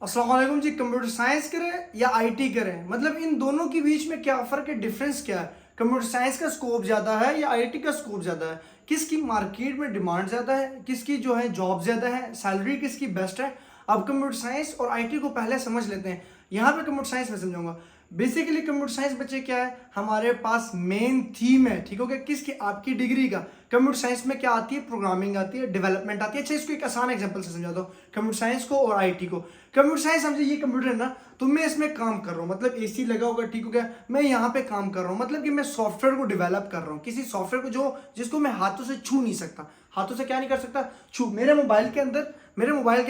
अस्सलाम वालेकुम जी। Computer science करें या आईटी करें, मतलब इन दोनों के बीच में क्या फ़र्क है, डिफरेंस क्या है? कंप्यूटर साइंस का स्कोप ज़्यादा है या आईटी का स्कोप ज़्यादा है? किसकी मार्केट में डिमांड ज़्यादा है, किसकी जो है जॉब ज़्यादा है, सैलरी किसकी बेस्ट है? अब कंप्यूटर साइंस और आईटी को पहले समझ लेते हैं। यहाँ पे कंप्यूटर साइंस में समझाऊंगा। बेसिकली कंप्यूटर साइंस बच्चे क्या है, हमारे पास मेन थीम है, ठीक हो गया, किसकी, आपकी डिग्री का। कंप्यूटर साइंस में क्या आती है, प्रोग्रामिंग आती है, डेवलपमेंट आती है। अच्छा, इसको एक आसान एग्जांपल से समझा दो कंप्यूटर साइंस को और आईटी को। कंप्यूटर साइंस समझे, ये कंप्यूटर है ना, तो मैं इसमें काम कर रहा हूँ, मतलब एसी लगा होगा, ठीक हो गया, मैं यहाँ पे काम कर रहा हूँ, मतलब कि मैं सॉफ्टवेयर को डेवलप कर रहा हूँ, किसी सॉफ्टवेयर को जिसको मैं हाथों से छू नहीं सकता। हाथों से क्या नहीं कर सकता, छू। मेरे मोबाइल के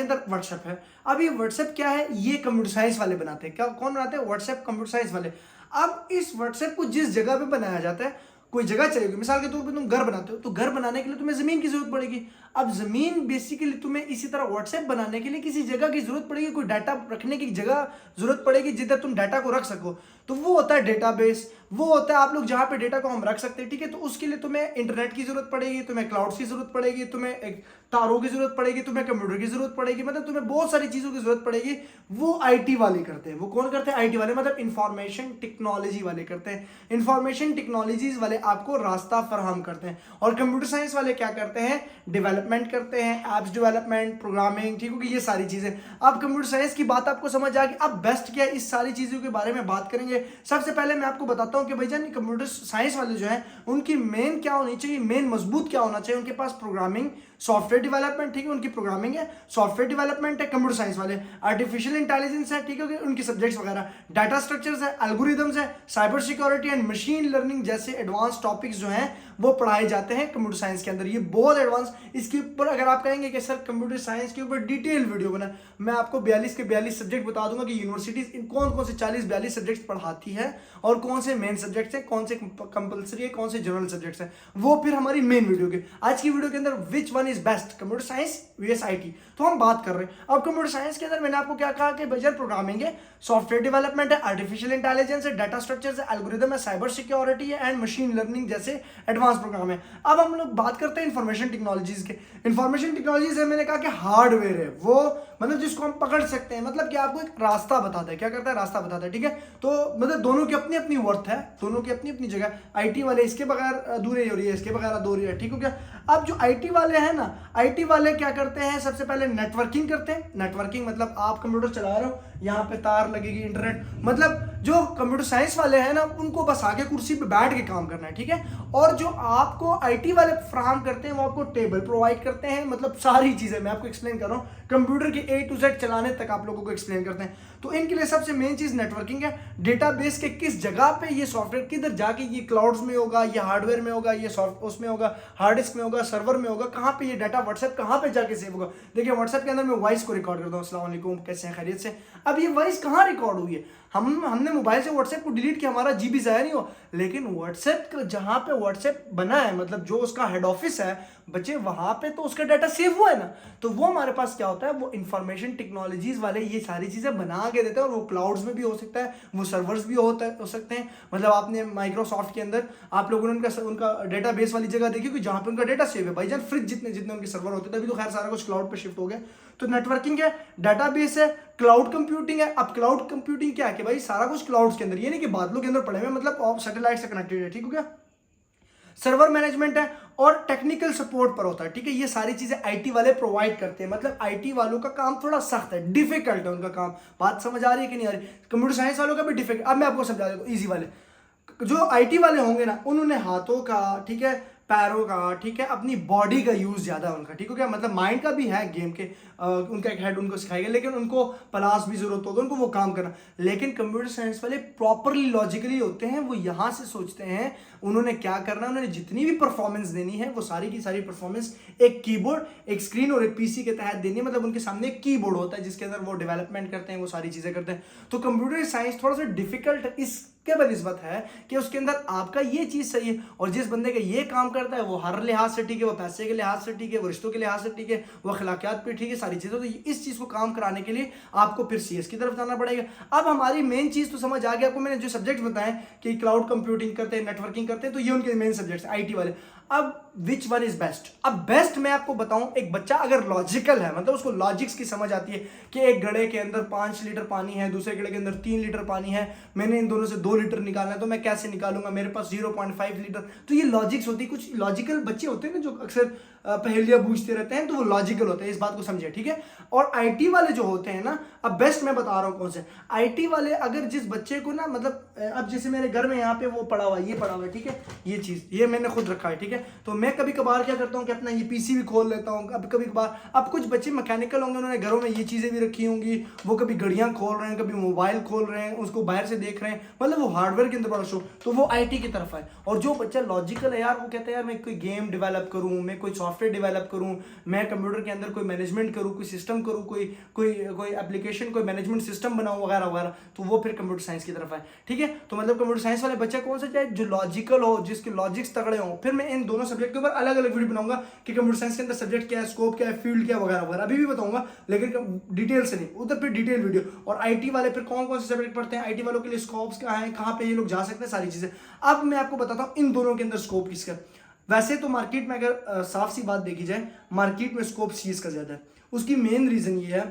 अंदर व्हाट्सएप है। अब ये व्हाट्सएप क्या है, ये कंप्यूटर साइंस वाले बनाते हैं। क्या, कौन बनाते हैं? व्हाट्सएप कंप्यूटर साइंस वाले। अब इस व्हाट्सएप को जिस जगह पे बनाया जाता है, कोई जगह चाहिए, मिसाल के तौर पे तुम घर बनाते हो, तो घर बनाने के लिए तुम्हें जमीन की जरूरत पड़ेगी। अब जमीन बेसिकली तुम्हें इसी तरह व्हाट्सएप बनाने के लिए किसी जगह की जरूरत पड़ेगी, कोई डाटा रखने की जगह जरूरत पड़ेगी जिधर तुम डाटा को रख सको। तो वो होता है डेटाबेस, वो होता है आप लोग जहां पे डेटा को हम रख सकते हैं, ठीक है। तो उसके लिए तुम्हें इंटरनेट की जरूरत पड़ेगी, तुम्हें क्लाउड की जरूरत पड़ेगी, तुम्हें एक तारों की जरूरत पड़ेगी, तुम्हें कंप्यूटर की जरूरत पड़ेगी, मतलब तुम्हें बहुत सारी चीजों की जरूरत पड़ेगी। वो आईटी वाले करते हैं। वो कौन करते हैं? आईटी वाले, मतलब इंफॉर्मेशन टेक्नोलॉजी वाले करते हैं। इंफॉर्मेशन टेक्नोलॉजीज वाले आपको रास्ता फराहम करते हैं। और कंप्यूटर साइंस वाले क्या करते हैं? डेवलपमेंट करते हैं, एप्स डेवलपमेंट, प्रोग्रामिंग, ठीक होगी, ये सारी चीजें। अब कंप्यूटर साइंस की बात आपको समझ आ गई। अब बेस्ट क्या है, इस सारी चीजों के बारे में बात करेंगे। सबसे पहले मैं आपको बताता हूं कि भाईजान कंप्यूटर साइंस वाले जो हैं उनकी मेन क्या होनी चाहिए, मेन मजबूत क्या होना चाहिए। उनके पास प्रोग्रामिंग, सॉफ्टवेयर डेवलपमेंट, ठीक है, उनकी प्रोग्रामिंग है, सॉफ्टवेयर डेवलपमेंट है कंप्यूटर साइंस वाले। आर्टिफिशियल इंटेलिजेंस है, ठीक है, उनके सब्जेक्ट्स वगैरह, डाटा स्ट्रक्चर्स है, एल्गोरिदम्स है, cyber security and machine learning जैसे एडवांस टॉपिक्स जो हैं वो पढ़ाए जाते हैं कंप्यूटर साइंस के अंदर। ये बहुत एडवांस, इसके ऊपर अगर आप कहेंगे कि सर कंप्यूटर साइंस के ऊपर डिटेल वीडियो बना, मैं आपको 42 के 42 सब्जेक्ट बता दूंगा कि यूनिवर्सिटीज इन कौन कौन से 40-42 सब्जेक्ट्स पढ़ाती है और कौन से मेन सब्जेक्ट्स हैं, कौन से कंपलसरी है, कौन से जनरल सब्जेक्ट्स हैं। वो फिर हमारी मेन वीडियो के, आज की वीडियो के अंदर which one is best, computer science VS IT, तो हम बात कर रहे हैं। अब कंप्यूटर साइंस के अंदर मैंने आपको क्या कहा कि बजट प्रोग्रामिंग है, सॉफ्टवेयर डेवलपमेंट है, आर्टिफिशियल इंटेलिजेंस है, डाटा स्ट्रक्चर्स है, एल्गोरिदम है, साइबर सिक्योरिटी है एंड मशीन लर्निंग जैसे एडवांस प्रोग्राम है। अब हम लोग बात करते हैं इंफॉर्मेशन टेक्नोलॉजीज के। इंफॉर्मेशन टेक्नोलॉजीज है, मैंने कहा कि हार्डवेयर है वो, मतलब जिसको हम पकड़ सकते हैं, मतलब कि आपको एक रास्ता बताता है। क्या करता है? रास्ता बताता है, ठीक है। तो मतलब दोनों की अपनी अपनी वर्थ है, दोनों की अपनी अपनी जगह। आईटी वाले इसके बगैर अधूरे हो रही है, इसके बगैर अधूरी है, ठीक हो गया। अब जो आईटी वाले हैं ना, आईटी वाले क्या करते हैं, सबसे पहले नेटवर्किंग करते हैं। नेटवर्किंग मतलब आप कंप्यूटर चला रहे हो, यहाँ पे तार लगेगी, इंटरनेट, मतलब जो कंप्यूटर साइंस वाले हैं ना, उनको बस आगे कुर्सी पे बैठ के काम करना है, ठीक है। और जो आपको आईटी वाले फ्राहम करते हैं वो आपको टेबल प्रोवाइड करते हैं, मतलब सारी चीजें मैं आपको एक्सप्लेन कर रहा हूँ, कंप्यूटर के A to Z चलाने तक आप लोगों को एक्सप्लेन करते हैं। तो इनके लिए सबसे मेन चीज नेटवर्किंग है। डेटाबेस के किस जगह पे ये सॉफ्टवेयर किधर जाके, ये क्लाउड्स में होगा, ये हार्डवेयर में होगा, ये सॉफ्ट उसमें होगा, हार्ड डिस्क में होगा, सर्वर में होगा, कहाँ पे ये डाटा व्हाट्सएप कहाँ पे जाके सेव होगा। देखिए व्हाट्सएप के अंदर मैं वॉइस को रिकॉर्ड करता हूँ, अस्सलाम वालेकुम, कैसे हैं, खैरियत से। अब ये वॉइस कहाँ रिकॉर्ड हुई है, हमने मोबाइल से व्हाट्सएप को डिलीट किया, हमारा जीबी जाया नहीं हो, लेकिन व्हाट्सएप जहां पे व्हाट्सएप बना है, मतलब जो उसका हेड ऑफिस है बच्चे, वहां पे तो उसका डाटा सेव हुआ है ना। तो वो हमारे पास क्या होता है, वो इंफॉर्मेशन टेक्नोलॉजीज वाले ये सारी चीजें बना के देते हैं। और वो क्लाउड्स में भी हो सकता है, वो सर्वर्स भी हो सकते हैं। मतलब आपने माइक्रोसॉफ्ट के अंदर आप लोगों ने उनका डेटा बेस वाली जगह देखी कि जहां पे उनका डेटा सेव है, भाईजान फ्रिज जितने जितने उनके सर्वर होते थे, अभी तो खैर सारा कुछ क्लाउड पे शिफ्ट हो गया। तो नेटवर्किंग है, डाटाबेस है, क्लाउड कंप्यूटिंग है। अब क्लाउड कंप्यूटिंग क्या है कि भाई सारा कुछ क्लाउड्स के अंदर, ये नहीं कि बादलों के अंदर पड़े हुए, मतलब सैटेलाइट से कनेक्टेड है, ठीक हो गया। सर्वर मैनेजमेंट है और टेक्निकल सपोर्ट पर होता है, ठीक है। ये सारी चीजें आईटी वाले प्रोवाइड करते हैं। मतलब आईटी वालों का काम थोड़ा सख्त है, डिफिकल्ट है उनका काम। बात समझ आ रही है कि नहीं आ रही? कंप्यूटर साइंस वालों का भी डिफिकल्ट, अब मैं आपको समझा देता हूं। इजी वाले जो आईटी वाले होंगे ना, उन्होंने हाथों का, ठीक है, पैरों का, ठीक है, अपनी बॉडी का यूज ज्यादा है उनका, ठीक हो गया। मतलब माइंड का भी है गेम के, उनका एक हेड उनको सिखाएगा, लेकिन उनको प्लास भी जरूरत होगा उनको वो काम करना। लेकिन कंप्यूटर साइंस वाले प्रॉपरली लॉजिकली होते हैं, वो यहां से सोचते हैं उन्होंने क्या करना है, उन्होंने जितनी भी परफॉर्मेंस देनी है वो सारी की सारी परफॉर्मेंस एक कीबोर्ड, एक स्क्रीन और एक पीसी के तहत देनी है। मतलब उनके सामने एक कीबोर्ड होता है जिसके अंदर वो डेवलपमेंट करते हैं, वो सारी चीजें करते हैं। तो कंप्यूटर साइंस थोड़ा सा डिफिकल्ट है, इसके बनिस्बत है कि उसके अंदर आपका ये चीज सही है, और जिस बंदे का ये काम करता है वो हर लिहाज से ठीक है, वो पैसे के लिहाज से ठीक है, वो रिश्तों के लिहाज से ठीक है, वो अखलाकियात पे ठीक है, सारी चीजें। तो इस चीज को काम कराने के लिए आपको फिर सीएस की तरफ जाना पड़ेगा। अब हमारी मेन चीज तो समझ आ गया आपको, मैंने जो सब्जेक्ट बताए कि क्लाउड कंप्यूटिंग करते हैं, नेटवर्किंग करते हैं, तो ये उनके मेन सब्जेक्ट्स आईटी वाले। अब विच वन इज बेस्ट। अब बेस्ट मैं आपको बताऊं, एक बच्चा अगर लॉजिकल है, मतलब उसको लॉजिक्स की समझ आती है कि एक घड़े के अंदर 5 लीटर पानी है, दूसरे घड़े के अंदर 3 लीटर पानी है, मैंने इन दोनों से 2 लीटर निकालना है, तो मैं कैसे निकालूंगा, मेरे पास 0.5 लीटर। तो ये लॉजिक्स होती है। कुछ लॉजिकल बच्चे होते हैं ना जो अक्सर पहेलियां पूछते रहते हैं, तो वो लॉजिकल होते हैं, इस बात को समझिए, ठीक है। और आईटी वाले जो होते हैं ना, अब बेस्ट मैं बता रहा हूं कौन से आईटी वाले, अगर जिस बच्चे को ना, मतलब अब जैसे मेरे घर में यहाँ पे वो पड़ा हुआ है, ये पड़ा हुआ है, ठीक है, ये चीज ये मैंने खुद रखा है, ठीक है। तो मैं कभी कभार क्या करता हूँ कि अपना ये पीसी भी खोल लेता हूँ, अब कभी कभार। अब कुछ बच्चे मैकेनिकल होंगे, उन्होंने घरों में ये चीजें भी रखी होंगी, वो कभी घड़ियां खोल रहे हैं, कभी मोबाइल खोल रहे हैं, उसको बाहर से देख रहे हैं, मतलब वो हार्डवेयर के अंदर बड़ा शो, तो वो आईटी की तरफ है। और जो बच्चा लॉजिकल है यार, वो कहता है यार मैं कोई गेम डेवलप करूँ, मैं कोई सॉफ्टवेयर डेवलप करूँ, मैं कंप्यूटर के अंदर कोई मैनेजमेंट करूँ, कोई सिस्टम करूँ, कोई कोई कोई एप्लीकेशन, कोई मैनेजमेंट सिस्टम बनाऊँ वगैरह वगैरह, तो वो फिर कंप्यूटर साइंस की तरफ है, ठीक है। तो मतलब कंप्यूटर साइंस वाले बच्चा कौन सा चाहे, जो लॉजिकल हो, जिसके लॉजिक्स तगड़े हो। फिर मैं इन दोनों सब्जेक्ट के ऊपर अलग अलग वीडियो बनाऊंगा कि कंप्यूटर साइंस के अंदर सब्जेक्ट क्या है, स्कोप क्या है, फील्ड क्या है वगैरह वगैरह, अभी भी बताऊंगा, लेकिन डिटेल से नहीं, उधर फिर डिटेल वीडियो। और आईटी वाले फिर कौन कौन से सब्जेक्ट पढ़ते हैं, आईटी वालों के लिए स्कोप्स क्या है, कहाँ पे ये लोग जा सकते हैं, सारी चीजें। अब मैं आपको बताता हूँ इन दोनों के अंदर स्कोप किसका। वैसे तो मार्केट में अगर साफ सी बात देखी जाए, मार्केट में स्कोप सीएस का ज्यादा है। उसकी मेन रीजन ये है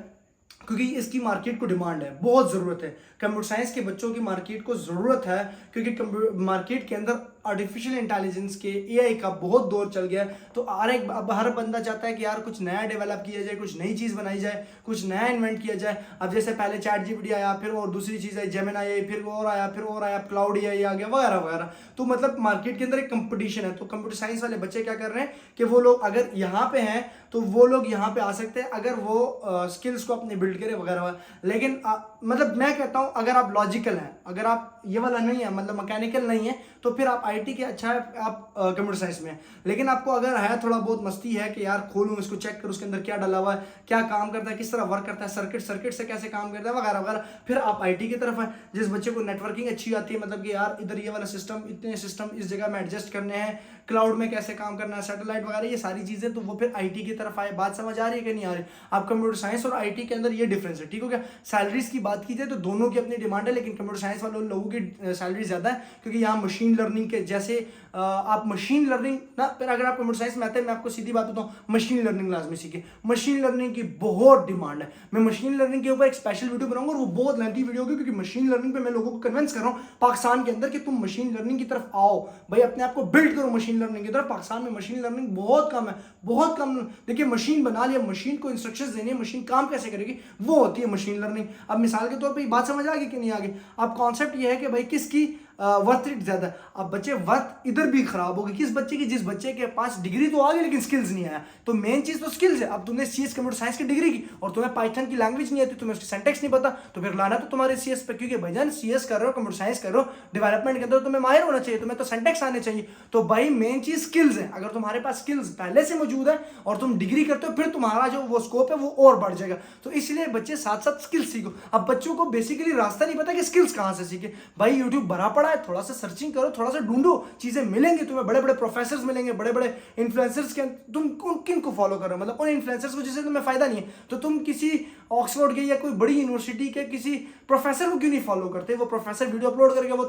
क्योंकि इसकी मार्केट को डिमांड है, बहुत ज़रूरत है। कंप्यूटर साइंस के बच्चों की मार्केट को ज़रूरत है, क्योंकि मार्केट के अंदर आर्टिफिशियल इंटेलिजेंस के, एआई का बहुत दौर चल गया है। तो अब हर बंदा चाहता है कि यार कुछ नया डेवलप किया जाए, कुछ नई चीज़ बनाई जाए, कुछ नया इन्वेंट किया जाए। अब जैसे पहले चैट जीपीटी आया, फिर और दूसरी चीज़ आई जेमिनी आई, फिर और आया, फिर और आया, क्लाउड एआई आ गया वगैरह वगैरह। तो मतलब मार्केट के अंदर एक कंपटीशन है। तो कंप्यूटर साइंस वाले बच्चे क्या कर रहे हैं कि वो लोग अगर यहाँ पे हैं तो वो लोग यहाँ पे आ सकते हैं, अगर वो स्किल्स को अपने बिल्ड करें वगैरह। लेकिन मतलब मैं कहता हूँ अगर आप लॉजिकल हैं, अगर आप ये वाला नहीं है, मतलब मैकेनिकल नहीं है, तो फिर आप आईटी के अच्छा है, आप कंप्यूटर साइंस में हैं। लेकिन आपको अगर है थोड़ा बहुत मस्ती है कि यार खोलूँ इसको, चेक करूँ उसके अंदर क्या डला हुआ है, क्या काम करता है, किस तरह वर्क करता है, सर्किट से कैसे काम करता है वगैरह वगैरह, फिर आप आईटी की तरफ है। जिस बच्चे को नेटवर्किंग अच्छी आती है, मतलब कि यार इधर ये वाला सिस्टम, इतने सिस्टम इस जगह में एडजस्ट करने हैं, क्लाउड में कैसे काम करना है, सैटेलाइट वगैरह, ये सारी चीजें, तो वो फिर आईटी की तरफ आए। बात समझ आ रही है कि नहीं आ रही? आप कंप्यूटर साइंस और आईटी के अंदर ये डिफरेंस है, ठीक हो गया। सैलरीज की बात की जाए तो दोनों की अपनी डिमांड है, लेकिन कंप्यूटर साइंस वाले लोगों की सैलरी ज्यादा है, क्योंकि यहाँ मशीन लर्निंग के जैसे आप मशीन लर्निंग ना, फिर अगर आप कंप्यूटर साइंस में आते हैं, मैं आपको सीधी बात बताऊं, मशीन लर्निंग लाजमी सीखे। मशीन लर्निंग की बहुत डिमांड है। मैं मशीन लर्निंग के ऊपर एक स्पेशल वीडियो बनाऊंगा, और वो बहुत लेंथी वीडियो होगी, क्योंकि मशीन लर्निंग पे मैं लोगों को कन्विंस कर रहा हूँ पाकिस्तान के अंदर कि तुम मशीन लर्निंग की तरफ आओ भाई, अपने आप को बिल्ड करो मशीन लर्निंग की तरफ। पाकिस्तान में मशीन लर्निंग बहुत कम है, बहुत कम। देखिए मशीन बना लिया, मशीन को इंस्ट्रक्शंस देनी है, मशीन काम कैसे करेगी, वो होती है मशीन लर्निंग। अब मिसाल के तौर पे बात समझ आ गई कि नहीं आ गई? अब कॉन्सेप्ट ये है कि भाई किसकी वर्थ रेट ज्यादा। अब बच्चे वर्थ इधर भी खराब होगी, किस बच्चे की, जिस बच्चे के पास डिग्री तो आ गई लेकिन स्किल्स नहीं आया। तो मेन चीज तो स्किल्स है। अब तुमने सीएस कंप्यूटर साइंस की डिग्री की और तुम्हें पाइथन की लैंग्वेज नहीं आती, तुम्हें उसकी सिंटैक्स नहीं पता, तो फिर लाना तो तुम्हारे सीएस पे, क्योंकि भाईजान सीएस कर रहे हो, कंप्यूटर साइंस कर रहे हो, डेवलपमेंट के अंदर तुम्हें माहिर होना चाहिए, तुम्हें तो सिंटैक्स आने चाहिए। तो भाई मेन चीज स्किल्स है। अगर तुम्हारे पास स्किल्स पहले से मौजूद है और तुम डिग्री करते हो, फिर तुम्हारा जो वो स्कोप है वो और बढ़ जाएगा। तो इसलिए बच्चे साथ साथ स्किल्स सीखो। अब बच्चों को बेसिकली रास्ता नहीं पता कि स्किल्स कहां से सीखे। भाई यूट्यूब भरा पड़ा है, थोड़ा सा सर्चिंग करो, थोड़ा सा ढूंढो, चीजें मिलेंगी तुम्हें। बड़े बड़े प्रोफेसर्स मिलेंगे, बड़े बड़े इन्फ्लुएंसर्स के। तुम किन को फॉलो कर रहे हो, मतलब उन इन्फ्लुएंसर्स को जिससे तुम्हें फायदा नहीं है। तो तुम किसी ऑक्सफोर्ड के या कोई बड़ी यूनिवर्सिटी के किसी प्रोफेसर को क्यों नहीं फॉलो करते? वो प्रोफेसर वीडियो अपलोड करेगा, वो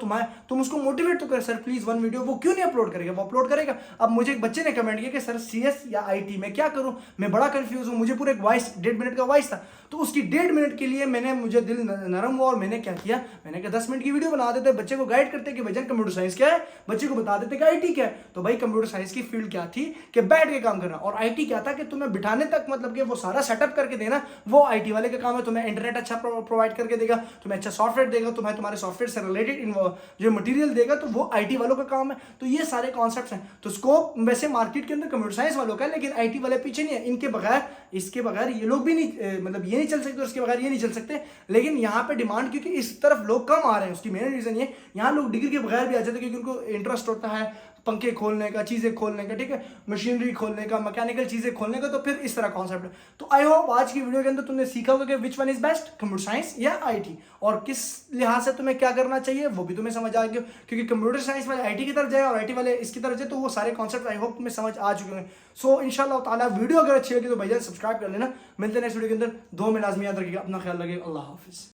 तुम उसको मोटिवेट तो कर, सर प्लीज वन वीडियो, वो क्यों नहीं अपलोड करेगा? वो अपलोड करेगा। अब मुझे एक बच्चे ने कमेंट किया कि सर सीएस या आईटी में क्या करूं, मैं बड़ा कंफ्यूज हूं। मुझे पूरा एक वॉइस 1.5 मिनट का वॉइस था, तो उसकी 1.5 मिनट के लिए मुझे दिल नरम हुआ और मैंने क्या किया, मैंने कहा 10 मिनट की वीडियो बना देते, बच्चे को गाइड करते कि भजन कंप्यूटर साइंस क्या है, बच्चे को बता देते कि आईटी क्या है। तो भाई कंप्यूटर साइंस की फील्ड क्या थी कि बैठ के काम करना, और आईटी क्या था कि तुम्हें बिठाने तक, मतलब कि वो सारा सेटअप करके देना, वो आईटी वाले का काम है। तुम्हें इंटरनेट अच्छा प्रोवाइड करके देगा, तुम्हें अच्छा सॉफ्टवेयर देगा, तुम्हें तुम्हारे सॉफ्टवेयर से रिलेटेड जो मटेरियल देगा, तो वो आईटी वालों का काम है। तो ये सारे कॉन्सेप्ट्स हैं। तो स्कोप वैसे मार्केट के अंदर कंप्यूटर साइंस वालों का है, लेकिन आईटी वाले पीछे नहीं है। इनके बगैर, इसके बगैर ये लोग भी नहीं, मतलब ये नहीं चल सकते, उसके बगैर ये नहीं चल सकते। लेकिन यहाँ पे डिमांड, क्योंकि इस तरफ लोग कम आ रहे हैं, उसकी मेन रीजन ये, यहाँ लोग डिग्री के बगैर भी आ जाते हैं, क्योंकि उनको इंटरेस्ट होता है पंखे खोलने का, चीजें खोलने का, ठीक है, मशीनरी खोलने का, मैकेनिकल चीजें खोलने का। तो फिर इस तरह कॉन्सेप्ट है। तो आई होप आज की वीडियो के अंदर तुमने सीखा होगा कि विच one is best, computer science या आईटी, और किस लिहाज से तुम्हें क्या करना चाहिए वो भी तुम्हें समझ आ गया। क्योंकि कंप्यूटर साइंस वाले आईटी की तरफ जाए और आईटी वाले इसकी तरफ जाए, तो वो सारे कॉन्सेप्ट आई होप तुम्हें समझ आ चुके हैं। सो इंशाल्लाह ताला वीडियो अगर अच्छी लगी तो भैया सब्सक्राइब कर लेना। मिलते हैं नेक्स्ट वीडियो के अंदर। दो में लाजमी याद रखिएगा, अपना ख्याल रखिएगा। अल्लाह हाफिज।